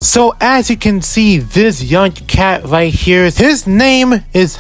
So as you can see, this young cat right here, his name is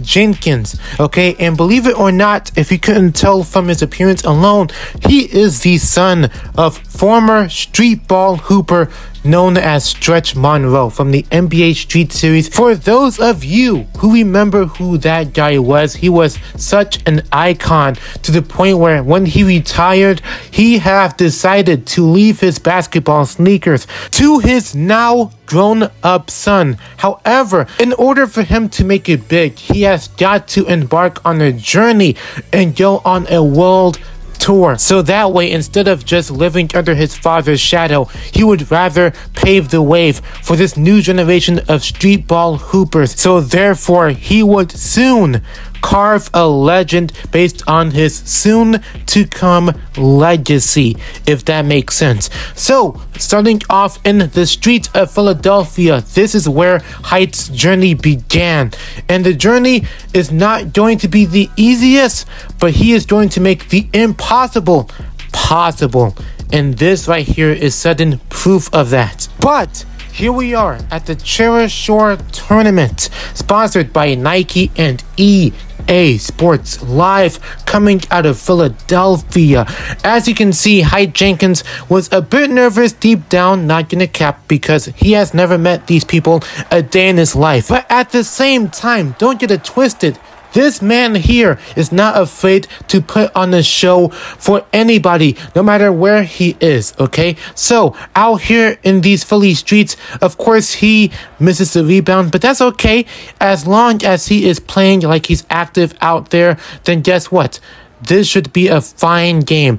Jenkins, okay? And believe it or not, if you couldn't tell from his appearance alone, he is the son of former streetball hooper known as Stretch Monroe from the NBA Street Series. For those of you who remember who that guy was, he was such an icon to the point where when he retired, he have decided to leave his basketball sneakers to his now grown-up son. However, in order for him to make it big, he has got to embark on a journey and go on a world tour. So that way, instead of just living under his father's shadow, he would rather pave the way for this new generation of streetball hoopers. So therefore, he would soon carve a legend based on his soon-to-come legacy, if that makes sense. So, starting off in the streets of Philadelphia, this is where Hyde's journey began. And the journey is not going to be the easiest, but he is going to make the impossible possible. And this right here is sudden proof of that. But here we are at the Cherish Shore Tournament, sponsored by Nike and EA Sports Live, coming out of Philadelphia. As you can see, Jenkins was a bit nervous deep down, not gonna cap, because he has never met these people a day in his life. But at the same time, don't get it twisted, this man here is not afraid to put on a show for anybody, no matter where he is, okay? So, out here in these Philly streets, of course, he misses the rebound, but that's okay. As long as he is playing like he's active out there, then guess what? This should be a fine game.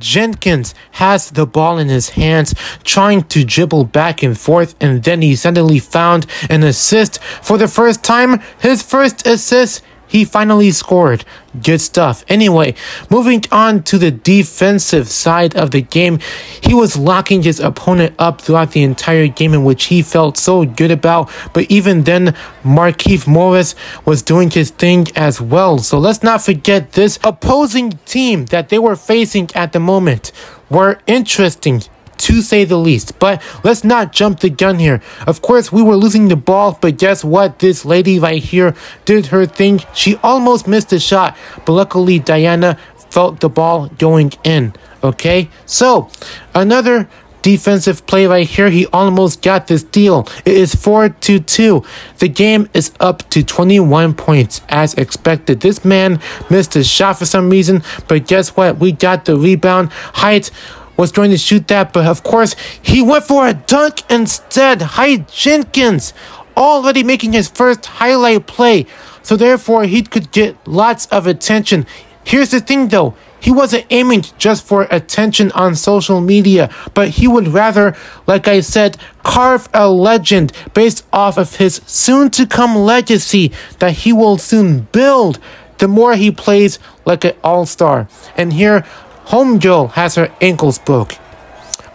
Jenkins has the ball in his hands, trying to dribble back and forth, and then he suddenly found an assist. For the first time, his first assist, he finally scored. Good stuff. Anyway, moving on to the defensive side of the game, he was locking his opponent up throughout the entire game, in which he felt so good about. But even then, Markieff Morris was doing his thing as well. So let's not forget, this opposing team that they were facing at the moment were interesting, to say the least. But let's not jump the gun here. Of course, we were losing the ball, but guess what? This lady right here did her thing. She almost missed the shot, but luckily Diana felt the ball going in. Okay, so another defensive play right here. He almost got the steal. It is 4-2. The game is up to 21 points as expected. This man missed a shot for some reason, but guess what? We got the rebound. Hyde was trying to shoot that, but of course, he went for a dunk instead. Jenkins already making his first highlight play, so therefore he could get lots of attention. Here's the thing though, he wasn't aiming just for attention on social media, but he would rather, like I said, carve a legend based off of his soon-to-come legacy that he will soon build the more he plays like an all-star. And here, homegirl has her ankles broke.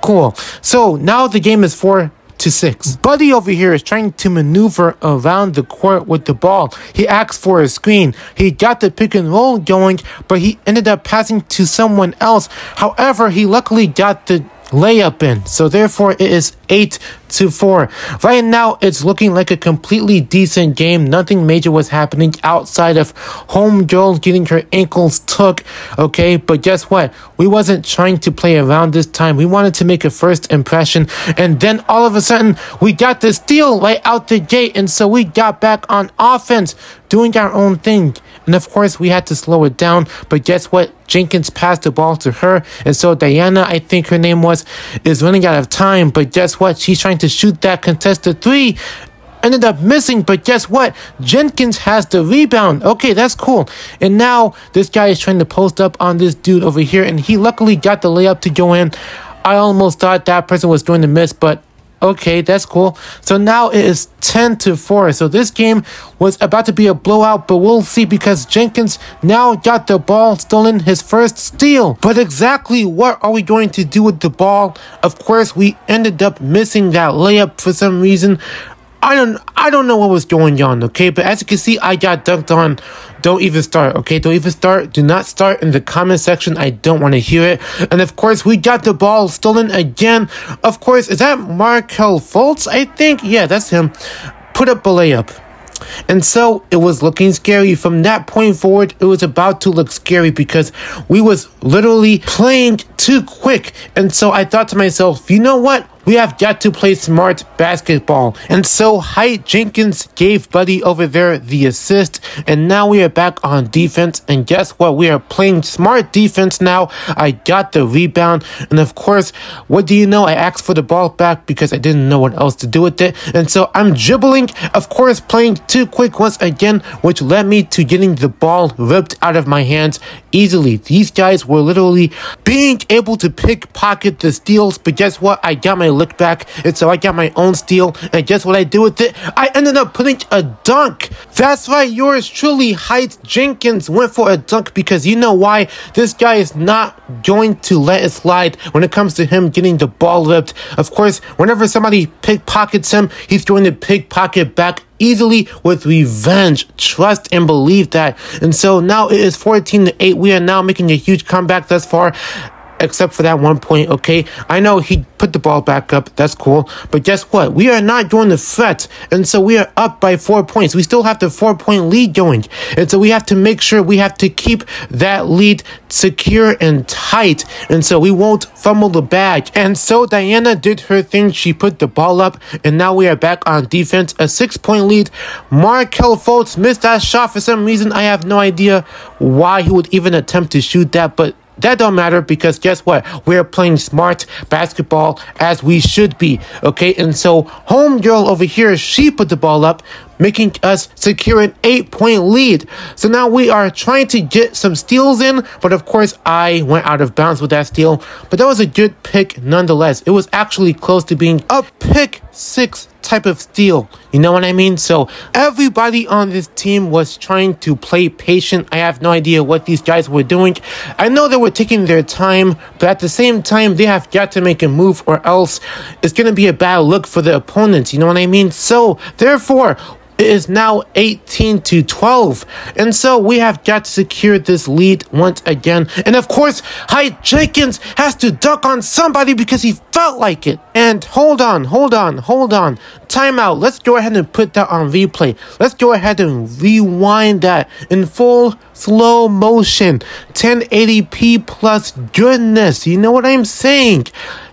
Cool. So now the game is 4-6. Buddy over here is trying to maneuver around the court with the ball. He asked for a screen. He got the pick and roll going, but he ended up passing to someone else. However, he luckily got the layup in, so therefore it is 8-4. Right now, it's looking like a completely decent game. Nothing major was happening outside of homegirl getting her ankles took, okay? But guess what? We wasn't trying to play around this time. We wanted to make a first impression, and then all of a sudden, we got the steal right out the gate, and so we got back on offense, doing our own thing. And of course, we had to slow it down, but guess what? Jenkins passed the ball to her, and so Diana, I think her name was, is running out of time. But guess what? She's trying to shoot that contested three. Ended up missing, but guess what? Jenkins has the rebound. Okay, that's cool. And now this guy is trying to post up on this dude over here, and he luckily got the layup to go in. I almost thought that person was going to miss, but okay, that's cool. So now it is 10-4. So this game was about to be a blowout, but we'll see, because Jenkins now got the ball stolen, his first steal. But exactly what are we going to do with the ball? Of course, we ended up missing that layup for some reason. I don't know what was going on, okay? But as you can see, I got dunked on. Don't even start, okay? Don't even start. Do not start in the comment section. I don't want to hear it. And of course, we got the ball stolen again. Of course, is that Markel Fultz? I think, yeah, that's him. Put up a layup. And so it was looking scary. From that point forward, it was about to look scary because we was literally playing too quick. And so I thought to myself, you know what? We have got to play smart basketball. And so Height Jenkins gave Buddy over there the assist. And now we are back on defense. And guess what? We are playing smart defense now. I got the rebound. And of course, what do you know? I asked for the ball back because I didn't know what else to do with it. And so I'm dribbling, of course, playing too quick once again, which led me to getting the ball ripped out of my hands easily. These guys were literally being able to pickpocket the steals. But guess what? I got my look back, and so I got my own steal, and guess what I did with it? I ended up putting a dunk. That's right, yours truly, Height Jenkins, went for a dunk because you know why? This guy is not going to let it slide when it comes to him getting the ball ripped. Of course, whenever somebody pickpockets him, he's going to pickpocket back easily with revenge. Trust and believe that. And so now it is 14-8. We are now making a huge comeback thus far, except for that 1 point, okay? I know he put the ball back up. That's cool. But guess what? We are not going to fret. And so we are up by 4 points. We still have the 4-point lead going. And so we have to make sure we have to keep that lead secure and tight. And so we won't fumble the bag. And so Diana did her thing. She put the ball up. And now we are back on defense. A 6-point lead. Markel Fultz missed that shot for some reason. I have no idea why he would even attempt to shoot that. But that don't matter because guess what? We're playing smart basketball as we should be, okay? And so homegirl over here, she put the ball up, making us secure an 8-point lead. So now we are trying to get some steals in, but of course I went out of bounds with that steal. But that was a good pick nonetheless. It was actually close to being a pick 6 type of steal. You know what I mean? So everybody on this team was trying to play patient. I have no idea what these guys were doing. I know they were taking their time, but at the same time, they have got to make a move or else it's going to be a bad look for the opponents. You know what I mean? So therefore, it is now 18-12. And so we have got to secure this lead once again. And of course, Height Jenkins has to dunk on somebody because he felt like it. And hold on. Timeout. Let's go ahead and put that on replay. Let's go ahead and rewind that in full slow motion. 1080p plus goodness. You know what I'm saying?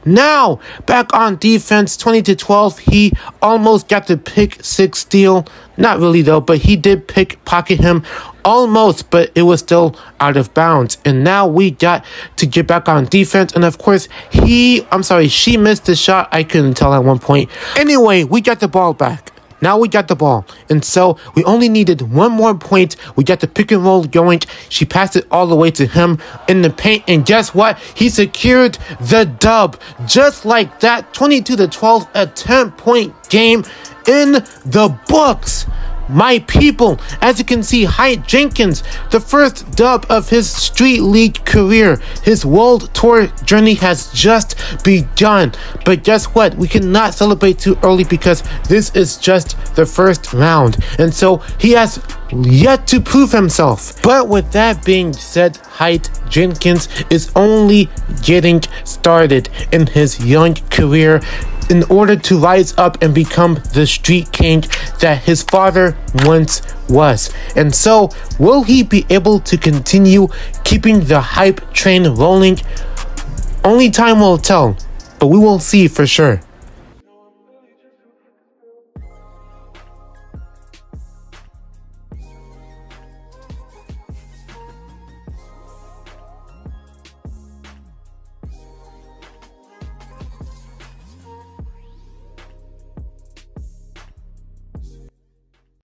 Now, back on defense, 20-12. He almost got the pick 6 steal. Not really though, but he did pickpocket him almost, but it was still out of bounds. And now we got to get back on defense. And of course, she missed the shot. I couldn't tell at one point. Anyway, we got the ball back. Now we got the ball. And so we only needed 1 more point. We got the pick and roll going. She passed it all the way to him in the paint. And guess what? He secured the dub. Just like that, 22-12, a 10-point game in the books. My people, as you can see, Height Jenkins, the first dub of his Street League career. His World Tour journey has just begun. But guess what? We cannot celebrate too early because this is just the first round. And so he has yet to prove himself. But with that being said, Height Jenkins is only getting started in his young career in order to rise up and become the street king that his father once was. And so, will he be able to continue keeping the hype train rolling? Only time will tell, but we will see for sure.